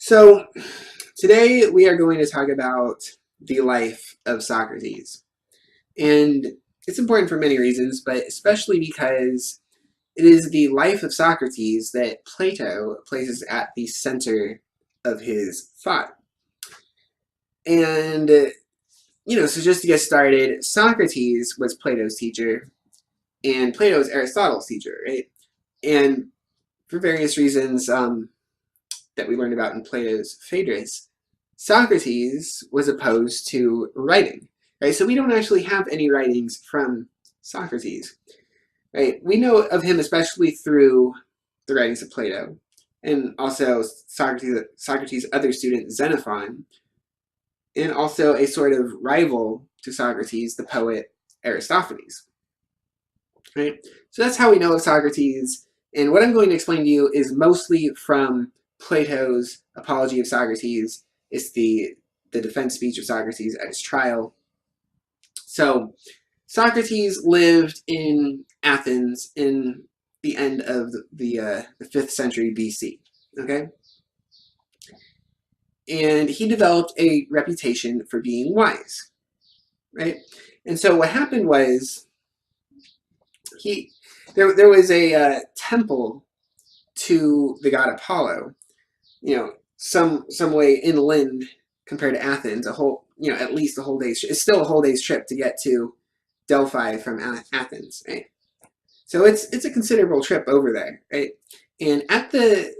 So today we are going to talk about the life of Socrates. And it's important for many reasons, but especially because it is the life of Socrates that Plato places at the center of his thought. And, so just to get started, Socrates was Plato's teacher, and Plato was Aristotle's teacher, right? And for various reasons that we learned about in Plato's Phaedrus, Socrates was opposed to writing, right? So we don't actually have any writings from Socrates, right? We know of him especially through the writings of Plato, and also Socrates' other student Xenophon, and also a sort of rival to Socrates, the poet Aristophanes, right? So that's how we know of Socrates, and what I'm going to explain to you is mostly from Plato's Apology of Socrates. It's the defense speech of Socrates at his trial. So Socrates lived in Athens in the end of the 5th century BC, okay? And he developed a reputation for being wise, right? And so what happened was there was a temple to the god Apollo, some way inland compared to Athens, at least a whole day's. It's still a whole day's trip to get to Delphi from Athens, right? So it's a considerable trip over there, right? And at the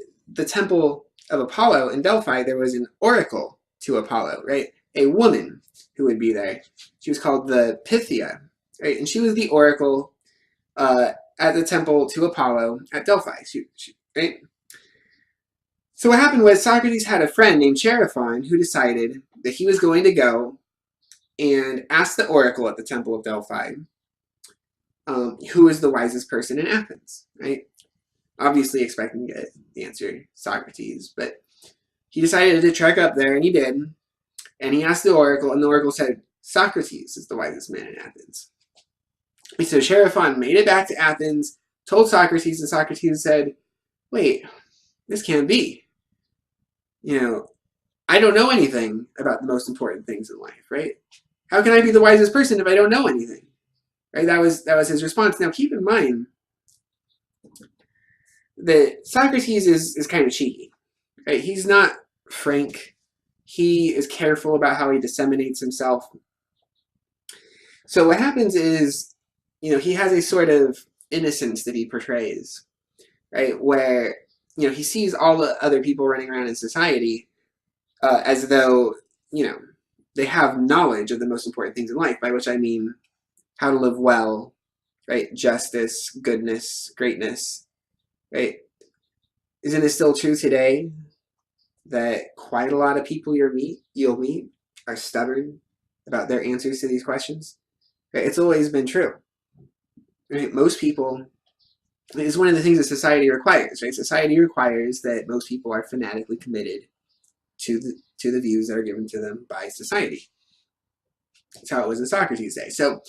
temple of Apollo in Delphi, there was an oracle to Apollo, right? A woman who would be there. She was called the Pythia, right? And she was the oracle at the temple to Apollo at Delphi, right? So what happened was Socrates had a friend named Chaerephon who decided that he was going to go and ask the oracle at the Temple of Delphi who was the wisest person in Athens, right? Obviously expecting to get the answer Socrates, but he decided to trek up there, and he did. And he asked the oracle, and the oracle said, Socrates is the wisest man in Athens. And so Chaerephon made it back to Athens, told Socrates, and Socrates said, wait, this can't be. I don't know anything about the most important things in life, right? How can I be the wisest person if I don't know anything? Right? That was his response. Now keep in mind that Socrates is kind of cheeky, right? He's not frank. He is careful about how he disseminates himself. So what happens is, he has a sort of innocence that he portrays, right? Where, he sees all the other people running around in society as though, they have knowledge of the most important things in life, by which I mean how to live well, right? Justice, goodness, greatness, right? Isn't it still true today that quite a lot of people you'll meet are stubborn about their answers to these questions? Right? It's always been true. Right? Most people, it's one of the things that society requires, right? Society requires that most people are fanatically committed to the views that are given to them by society. That's how it was in Socrates' day. So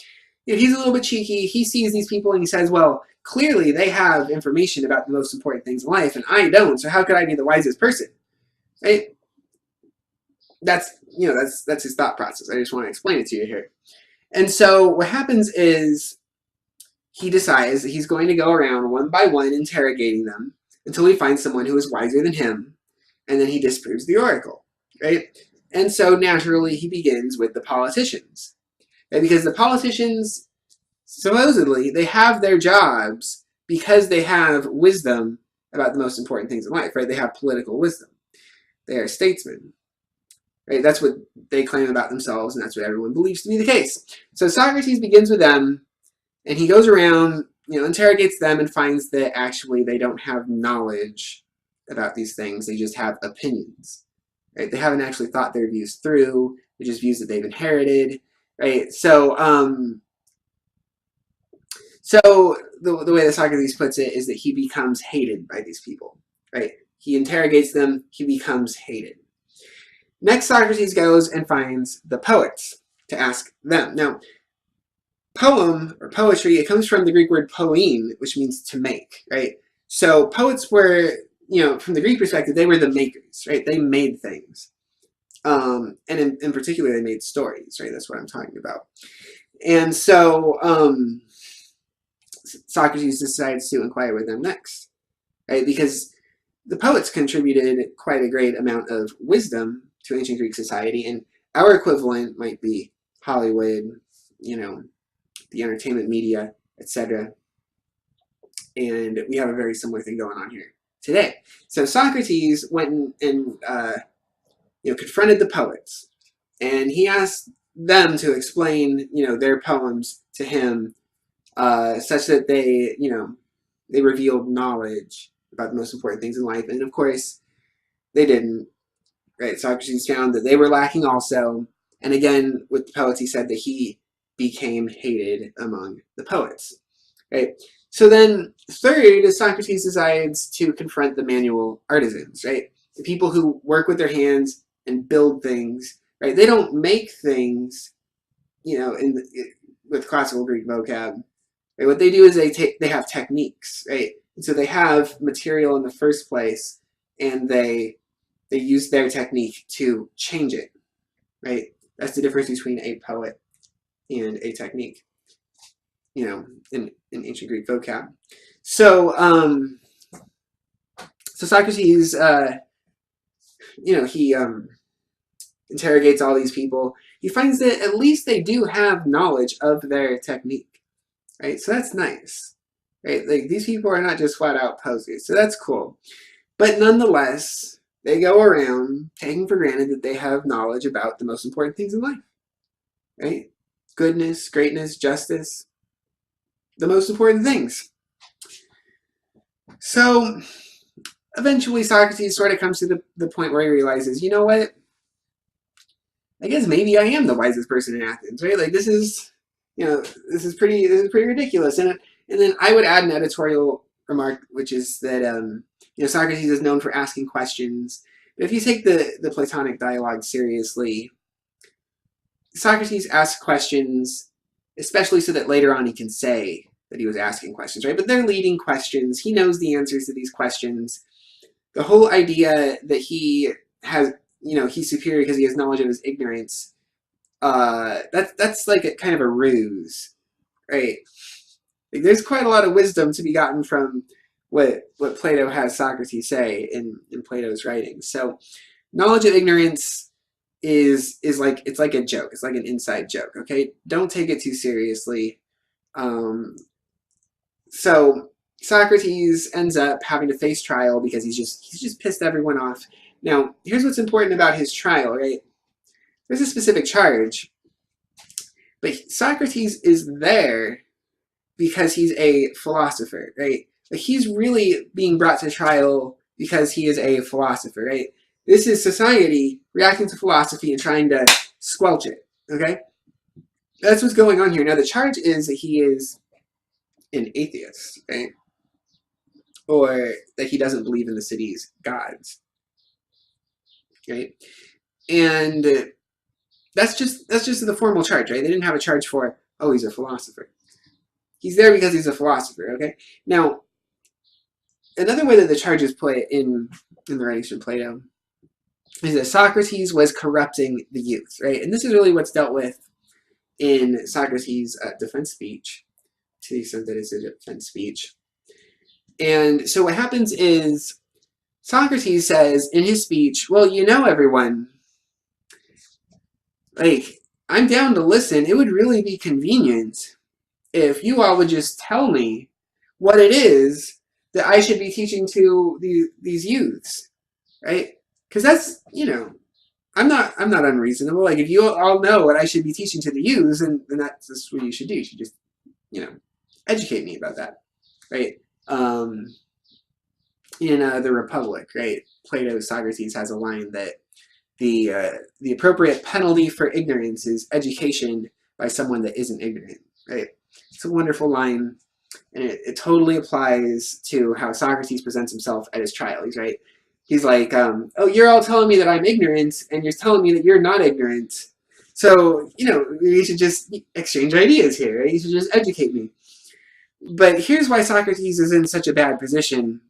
he's a little bit cheeky. He sees these people and he says, well, clearly they have information about the most important things in life, and I don't, so how could I be the wisest person? Right? That's his thought process. I just want to explain it to you here. And so what happens is he decides that he's going to go around one by one interrogating them until he finds someone who is wiser than him, and then he disproves the oracle, right? And so naturally he begins with the politicians, right? Because the politicians, supposedly, they have their jobs because they have wisdom about the most important things in life, right? They have political wisdom. They are statesmen, right? That's what they claim about themselves, and that's what everyone believes to be the case. So Socrates begins with them, and he goes around, interrogates them and finds that actually they don't have knowledge about these things. They just have opinions, right? They haven't actually thought their views through. They're just views that they've inherited, right? So, the way that Socrates puts it is that he becomes hated by these people, right? He interrogates them, he becomes hated. Next, Socrates goes and finds the poets to ask them. Now, poem or poetry, it comes from the Greek word poeme, which means to make, right? So poets were from the Greek perspective, they were the makers, right? They made things. And in particular, they made stories, right? That's what I'm talking about. And so Socrates decides to inquire with them next, right? Because the poets contributed quite a great amount of wisdom to ancient Greek society, and our equivalent might be Hollywood, the entertainment media, etc. And we have a very similar thing going on here today. So Socrates went and confronted the poets, and he asked them to explain, their poems to him, such that they revealed knowledge about the most important things in life. And of course, they didn't. Right? Socrates found that they were lacking also. And again, with the poets, he said that he became hated among the poets. Right? So then, third, Socrates decides to confront the manual artisans, right? The people who work with their hands and build things, right? They don't make things, with classical Greek vocab. Right? What they do is they have techniques, right? And so they have material in the first place, and they use their technique to change it, right? That's the difference between a poet and a technique, in ancient Greek vocab. So, Socrates, he interrogates all these people. He finds that at least they do have knowledge of their technique, right? So that's nice, right? Like, these people are not just flat out posers, so that's cool. But nonetheless, they go around taking for granted that they have knowledge about the most important things in life, right? Goodness, greatness, justice, the most important things. So eventually Socrates sort of comes to the point where he realizes, you know what? I guess maybe I am the wisest person in Athens, right? Like, this is pretty ridiculous. And then I would add an editorial remark, which is that Socrates is known for asking questions. But if you take the Platonic dialogue seriously, Socrates asks questions, especially so that later on he can say that he was asking questions, right? But they're leading questions. He knows the answers to these questions. The whole idea that he has, he's superior because he has knowledge of his ignorance, that's like a kind of a ruse, right? Like, there's quite a lot of wisdom to be gotten from what Plato has Socrates say in Plato's writings. So knowledge of ignorance is like, it's like a joke. It's like an inside joke, okay? Don't take it too seriously. So Socrates ends up having to face trial because he's just pissed everyone off. Now, here's what's important about his trial, right? There's a specific charge, but Socrates is there because he's a philosopher, right? Like, he's really being brought to trial because he is a philosopher, right? This is society reacting to philosophy and trying to squelch it, okay? That's what's going on here. Now, the charge is that he is an atheist, right? Or that he doesn't believe in the city's gods, right? And that's just the formal charge, right? They didn't have a charge for, oh, he's a philosopher. He's there because he's a philosopher, okay? Now, another way that the charge is put in the writings from Plato is that Socrates was corrupting the youth, right? And this is really what's dealt with in Socrates' defense speech, to the extent that it's a defense speech. And so what happens is Socrates says in his speech, well, everyone, like, I'm down to listen. It would really be convenient if you all would just tell me what it is that I should be teaching to these youths, right? Because that's, I'm not unreasonable. Like, if you all know what I should be teaching to the youths, then that's just what you should do. You should just, educate me about that, right? In the Republic, right? Plato, Socrates has a line that the appropriate penalty for ignorance is education by someone that isn't ignorant, right? It's a wonderful line, and it totally applies to how Socrates presents himself at his trial. He's like, oh, you're all telling me that I'm ignorant, and you're telling me that you're not ignorant. So, you should just exchange ideas here, right? You should just educate me. But here's why Socrates is in such a bad position.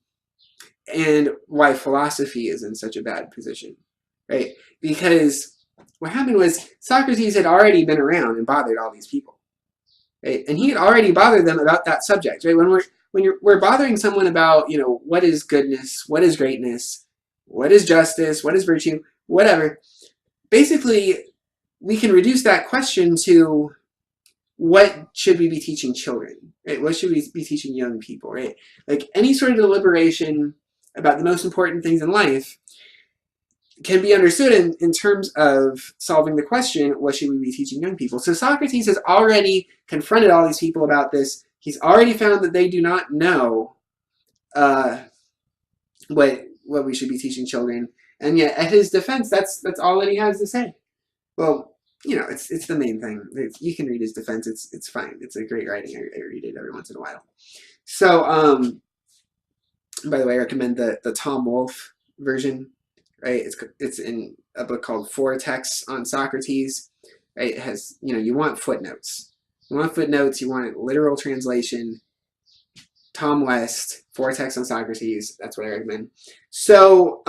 and why philosophy is in such a bad position, right? Because what happened was Socrates had already been around and bothered all these people, right? And he had already bothered them about that subject, right? We're bothering someone about, what is goodness, what is greatness, what is justice, what is virtue, whatever. Basically, we can reduce that question to what should we be teaching children, right? What should we be teaching young people, right? Like any sort of deliberation about the most important things in life can be understood in terms of solving the question, what should we be teaching young people? So Socrates has already confronted all these people about this. He's already found that they do not know what we should be teaching children. And yet, at his defense, that's all that he has to say. Well, it's the main thing. You can read his defense. It's fine. It's a great writing. I read it every once in a while. So, by the way, I recommend the Tom Wolfe version. Right? It's in a book called Four Texts on Socrates. Right? It has, you want footnotes. You want footnotes. You want literal translation. Tom West, Four Texts on Socrates. That's what I recommend. So,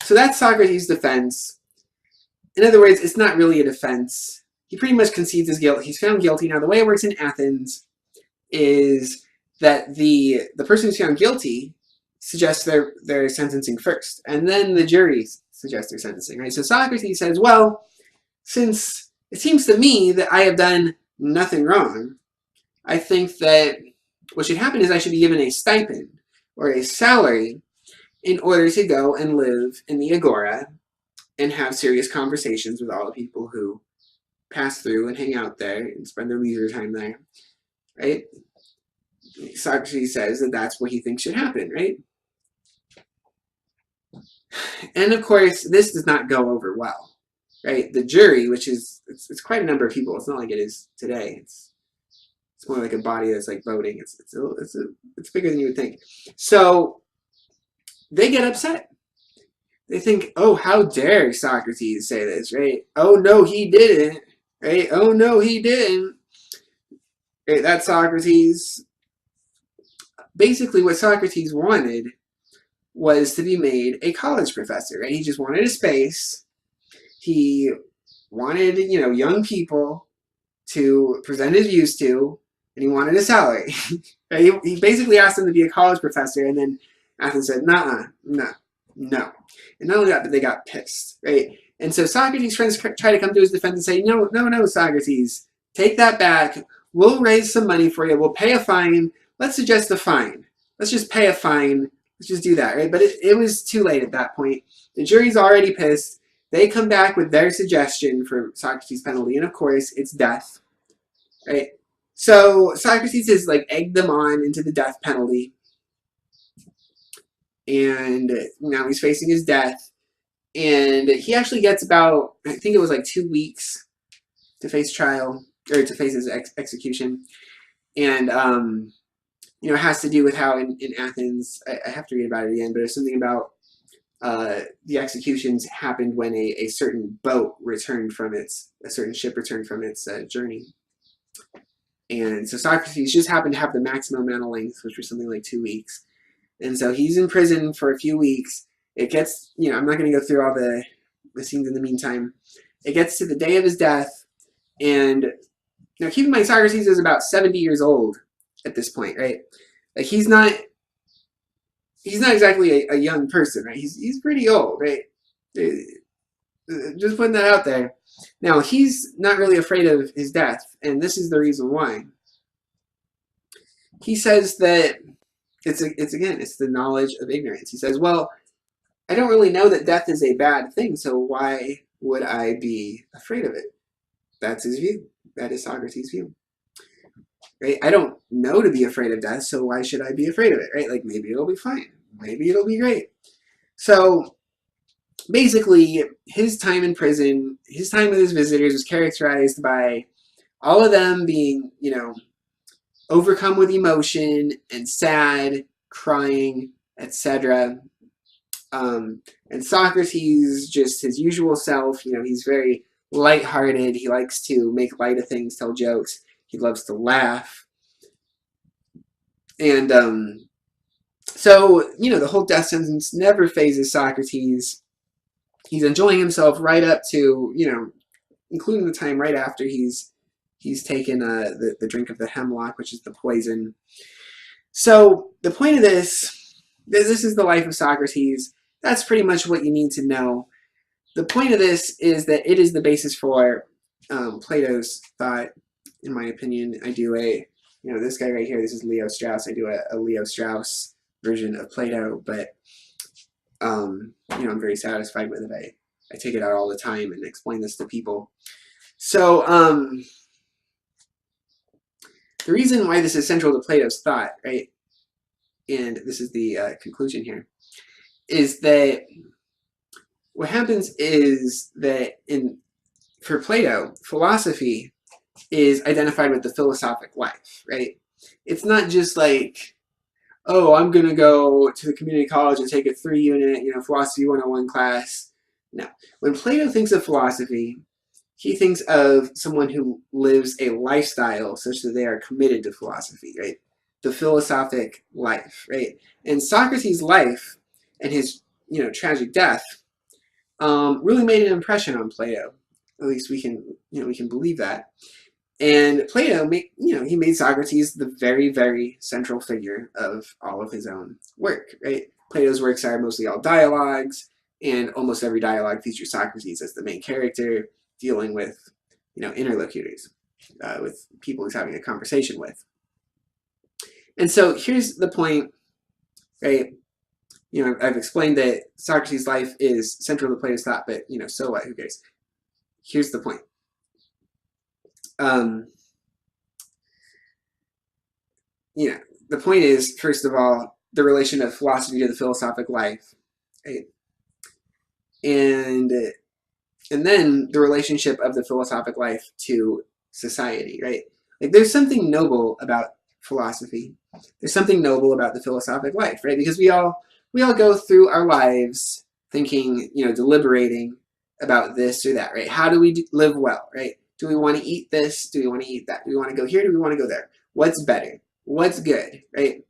so that's Socrates' defense. In other words, it's not really a defense. He pretty much concedes his guilt. He's found guilty. Now, the way it works in Athens is that the person who's found guilty suggests their sentencing first, and then the jury suggests their sentencing, right? So Socrates says, well, since it seems to me that I have done nothing wrong, I think that what should happen is I should be given a stipend or a salary in order to go and live in the agora and have serious conversations with all the people who pass through and hang out there and spend their leisure time there, right? Socrates says that that's what he thinks should happen, right? And of course, this does not go over well, right? The jury, which is, it's quite a number of people. It's not like it is today. It's more like a body that's like voting. It's bigger than you would think. So they get upset. They think, oh, how dare Socrates say this, right? Oh, no, he didn't, right? Oh, no, he didn't. Right, that's Socrates. Basically, what Socrates wanted was to be made a college professor, right? He just wanted a space. He wanted, young people to present his views to, and he wanted a salary. Right? He basically asked them to be a college professor, and then Athens said, no. And not only that, but they got pissed, right? And so Socrates' friends try to come to his defense and say, no, Socrates, take that back. We'll raise some money for you. We'll pay a fine. Let's suggest a fine. Let's just pay a fine. Let's just do that, right? But it was too late at that point. The jury's already pissed. They come back with their suggestion for Socrates' penalty, and of course, it's death, right? So Socrates has egged them on into the death penalty, and now he's facing his death. And he actually gets about, I think it was 2 weeks to face trial, or to face his execution. And it has to do with how in Athens, I have to read about it again, but it's something about the executions happened when a certain boat returned from a certain ship returned from its journey. And so Socrates just happened to have the maximum amount of length, which was something like 2 weeks. And so he's in prison for a few weeks. It gets, I'm not going to go through all the scenes in the meantime. It gets to the day of his death, and keep in mind Socrates is about 70 years old at this point, right? He's not exactly a young person, right? He's pretty old, right? Just putting that out there. Now, he's not really afraid of his death, and this is the reason why. He says that it's the knowledge of ignorance. He says, well, I don't really know that death is a bad thing, so why would I be afraid of it? That's his view. That is Socrates' view. Right? I don't know to be afraid of death, so why should I be afraid of it? Right? Maybe it'll be fine. Maybe it'll be great. So basically, his time in prison, his time with his visitors was characterized by all of them being, overcome with emotion and sad, crying, etc. And Socrates, just his usual self, he's very lighthearted. He likes to make light of things, tell jokes. He loves to laugh. And So, the whole death sentence never phases Socrates. He's enjoying himself right up to, including the time right after he's taken the drink of the hemlock, which is the poison. So the point of this is the life of Socrates. That's pretty much what you need to know. The point of this is that it is the basis for Plato's thought, in my opinion. I do this guy right here, this is Leo Strauss. I do a Leo Strauss version of Plato, but, I'm very satisfied with it. I take it out all the time and explain this to people. So, the reason why this is central to Plato's thought, right, and this is the conclusion here, is that what happens is that for Plato, philosophy is identified with the philosophic life, right? It's not just like, oh, I'm going to go to the community college and take a 3-unit, philosophy 101 class. No. When Plato thinks of philosophy, he thinks of someone who lives a lifestyle such that they are committed to philosophy, right? The philosophic life, right? And Socrates' life and his, tragic death really made an impression on Plato. At least we can believe that. And Plato, he made Socrates the very, very central figure of all of his own work, right? Plato's works are mostly all dialogues, and almost every dialogue features Socrates as the main character, dealing with, interlocutors, with people he's having a conversation with. And so here's the point, right? I've explained that Socrates' life is central to Plato's thought, but, so what? Who cares? Here's the point. The point is, first of all, the relation of philosophy to the philosophic life, right? And then the relationship of the philosophic life to society, right? Like, there's something noble about philosophy. There's something noble about the philosophic life, right? Because we all go through our lives thinking, deliberating about this or that, right? How do we live well, right? Do we want to eat this? Do we want to eat that? Do we want to go here? Do we want to go there? What's better? What's good, right?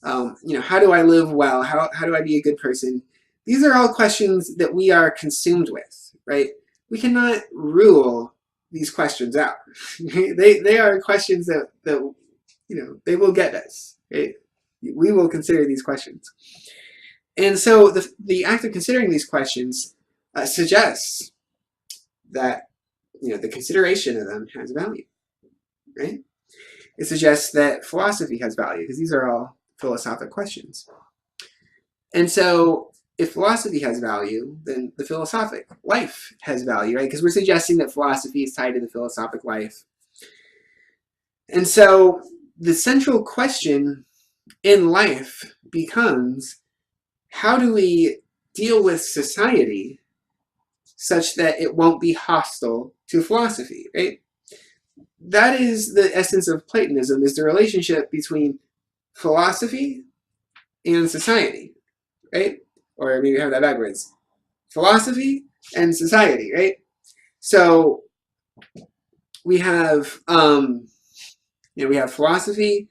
How do I live well? How do I be a good person? These are all questions that we are consumed with, right? We cannot rule these questions out. They are questions that they will get us, right? We will consider these questions. And so the act of considering these questions suggests that the consideration of them has value, right? It suggests that philosophy has value, because these are all philosophic questions. And so if philosophy has value, then the philosophic life has value, right? Because we're suggesting that philosophy is tied to the philosophic life. And so the central question in life becomes, how do we deal with society such that it won't be hostile to philosophy, right? That is the essence of Platonism, is the relationship between philosophy and society, right? Or maybe have that backwards. Philosophy and society, right? So we have, we have philosophy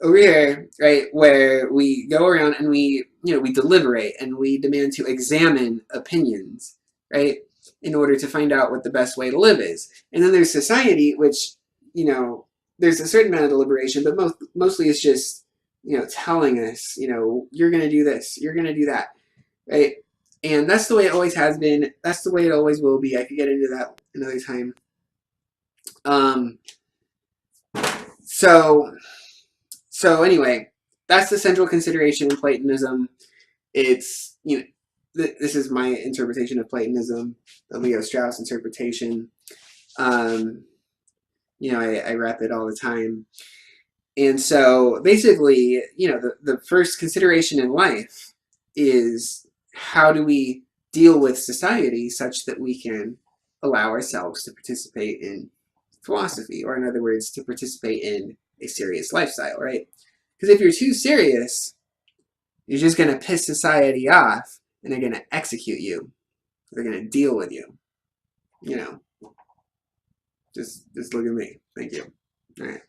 over here, right, where we go around and we deliberate and we demand to examine opinions, right, in order to find out what the best way to live is. And then there's society, which, there's a certain amount of deliberation, but mostly it's just, telling us, you're going to do this, you're going to do that, right? And that's the way it always has been. That's the way it always will be. I could get into that another time. So anyway, that's the central consideration in Platonism. It's, this is my interpretation of Platonism, the Leo Strauss interpretation. I rep it all the time. And so basically, the first consideration in life is, how do we deal with society such that we can allow ourselves to participate in philosophy, or in other words, to participate in a serious lifestyle, right? Because if you're too serious, you're just going to piss society off, and they're going to execute you. They're going to deal with you. Just look at me. Thank you. All right.